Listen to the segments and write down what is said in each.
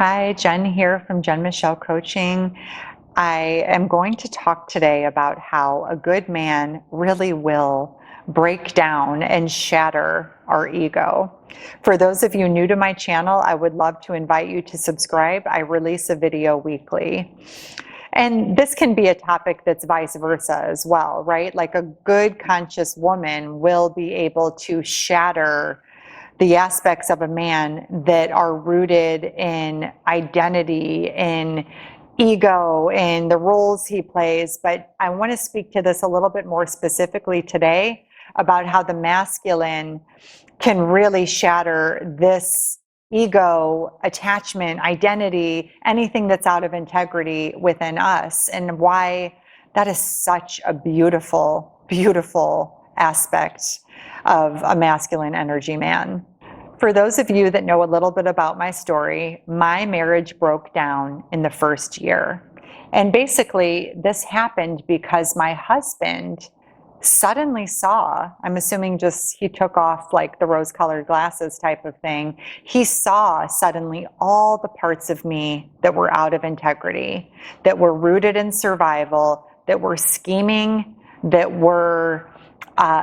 Hi, Jen here from Jen Michelle Coaching. I am going to talk today about how a good man really will break down and shatter our ego. For those of you new to my channel, I would love to invite you to subscribe. I release a video weekly. And this can be a topic that's vice versa as well, right? Like a good conscious woman will be able to shatter the aspects of a man that are rooted in identity, in ego, in the roles he plays. But I want to speak to this a little bit more specifically today about how the masculine can really shatter this ego, attachment, identity, anything that's out of integrity within us, and why that is such a beautiful, beautiful aspect of a masculine energy man. For those of you that know a little bit about my story, my marriage broke down in the first year. And basically, this happened because my husband suddenly saw, I'm assuming just he took off like the rose-colored glasses type of thing, he saw suddenly all the parts of me that were out of integrity, that were rooted in survival, that were scheming, that were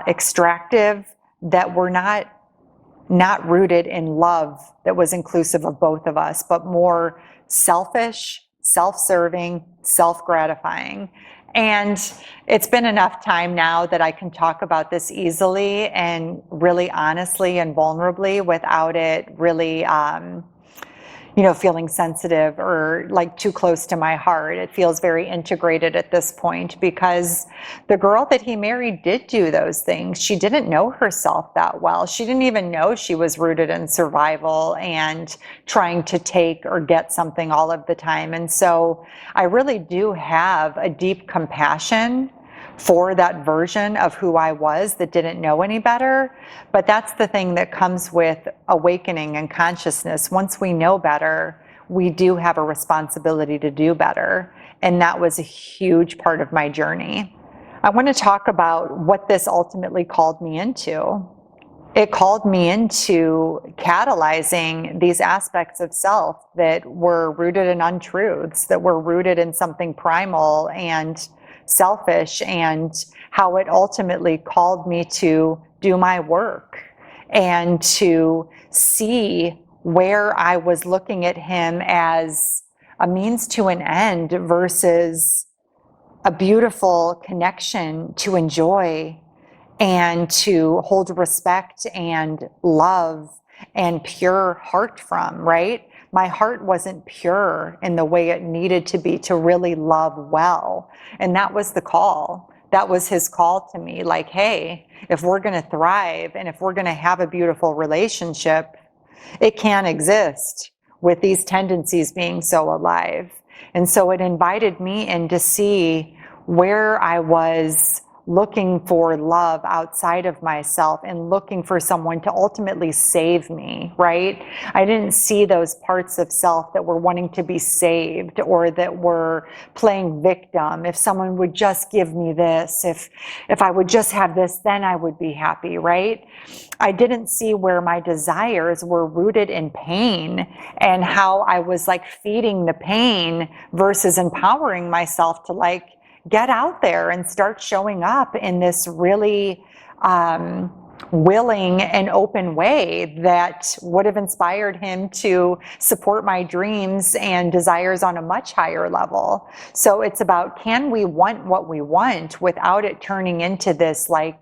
extractive, that were not rooted in love that was inclusive of both of us, but more selfish, self-serving, self-gratifying. And it's been enough time now that I can talk about this easily and really honestly and vulnerably without it really, feeling sensitive or like too close to my heart. It feels very integrated at this point because the girl that he married did do those things. She didn't know herself that well. She didn't even know she was rooted in survival and trying to take or get something all of the time. And so I really do have a deep compassion for that version of who I was that didn't know any better. But that's the thing that comes with awakening and consciousness. Once we know better, we do have a responsibility to do better. And that was a huge part of my journey. I want to talk about what this ultimately called me into. It called me into catalyzing these aspects of self that were rooted in untruths, that were rooted in something primal and selfish, and how it ultimately called me to do my work and to see where I was looking at him as a means to an end versus a beautiful connection to enjoy and to hold respect and love and pure heart from, right? My heart wasn't pure in the way it needed to be to really love well. And that was the call. That was his call to me. Like, hey, if we're going to thrive and if we're going to have a beautiful relationship, it can't exist with these tendencies being so alive. And so it invited me in to see where I was looking for love outside of myself and looking for someone to ultimately save me, right? I didn't see those parts of self that were wanting to be saved or that were playing victim. If someone would just give me this, if I would just have this, then I would be happy, right? I didn't see where my desires were rooted in pain and how I was like feeding the pain versus empowering myself to like get out there and start showing up in this really willing and open way that would have inspired him to support my dreams and desires on a much higher level. So it's about, can we want what we want without it turning into this like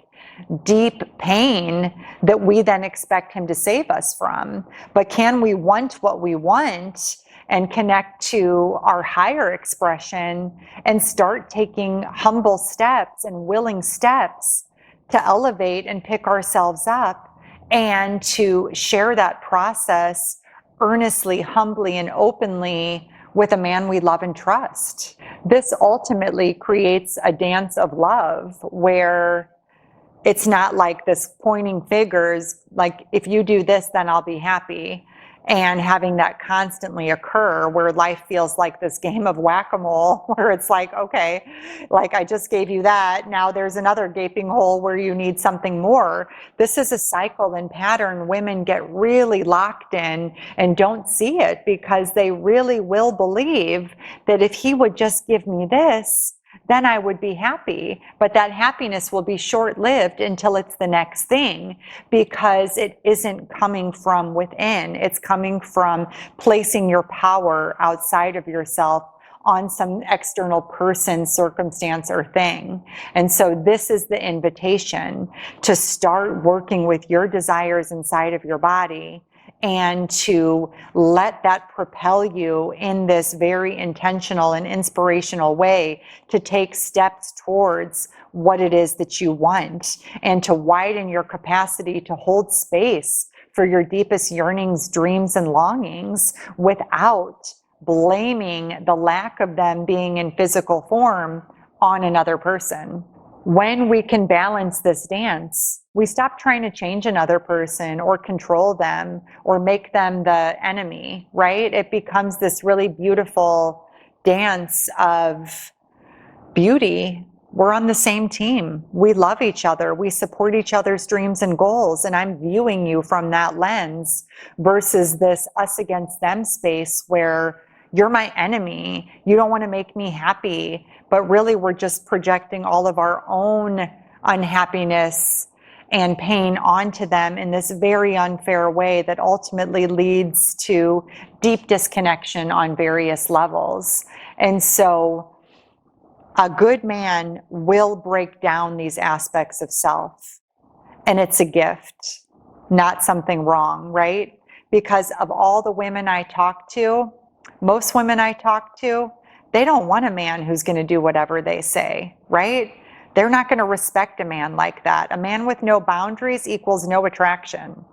deep pain that we then expect him to save us from? But can we want what we want and connect to our higher expression and start taking humble steps and willing steps to elevate and pick ourselves up and to share that process earnestly, humbly, and openly with a man we love and trust? This ultimately creates a dance of love where it's not like this pointing fingers, like if you do this, then I'll be happy. and having that constantly occur where life feels like this game of whack-a-mole where it's like, okay, like I just gave you that, now there's another gaping hole where you need something more. This is a cycle and pattern women get really locked in and don't see it because they really will believe that if he would just give me this, then I would be happy. But that happiness will be short-lived until it's the next thing, because it isn't coming from within. It's coming from placing your power outside of yourself on some external person, circumstance, or thing. And so this is the invitation to start working with your desires inside of your body and to let that propel you in this very intentional and inspirational way to take steps towards what it is that you want, and to widen your capacity to hold space for your deepest yearnings, dreams, and longings without blaming the lack of them being in physical form on another person. When we can balance this dance, we stop trying to change another person or control them or make them the enemy, right? It becomes this really beautiful dance of beauty. We're on the same team. We love each other. We support each other's dreams and goals. And I'm viewing you from that lens versus this us against them space where you're my enemy. You don't want to make me happy. But really, we're just projecting all of our own unhappiness and pain onto them in this very unfair way that ultimately leads to deep disconnection on various levels. And so a good man will break down these aspects of self. And it's a gift, not something wrong, right? Because of all the women I talk to, most women I talk to, they don't want a man who's going to do whatever they say, right? They're not going to respect a man like that. A man with no boundaries equals no attraction.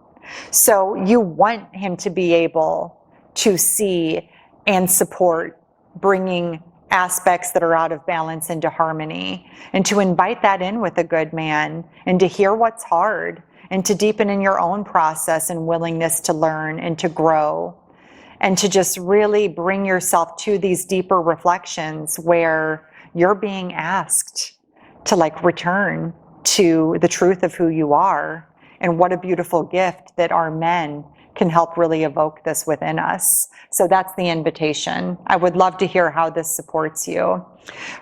So you want him to be able to see and support bringing aspects that are out of balance into harmony, and to invite that in with a good man, and to hear what's hard, and to deepen in your own process and willingness to learn and to grow, and to just really bring yourself to these deeper reflections where you're being asked to like return to the truth of who you are. And what a beautiful gift that our men can help really evoke this within us. So that's the invitation. I would love to hear how this supports you.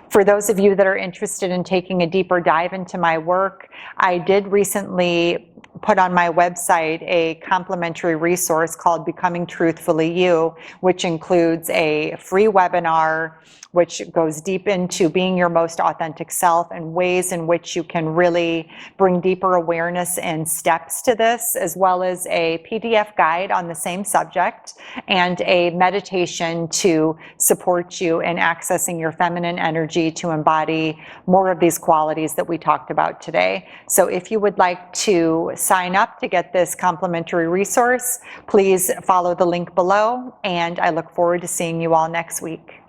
For those of you that are interested in taking a deeper dive into my work, I did recently put on my website a complimentary resource called Becoming Truthfully You, which includes a free webinar which goes deep into being your most authentic self and ways in which you can really bring deeper awareness and steps to this, as well as a PDF guide on the same subject and a meditation to support you in accessing your feminine energy to embody more of these qualities that we talked about today. So if you would like to sign up to get this complimentary resource, please follow the link below, and I look forward to seeing you all next week.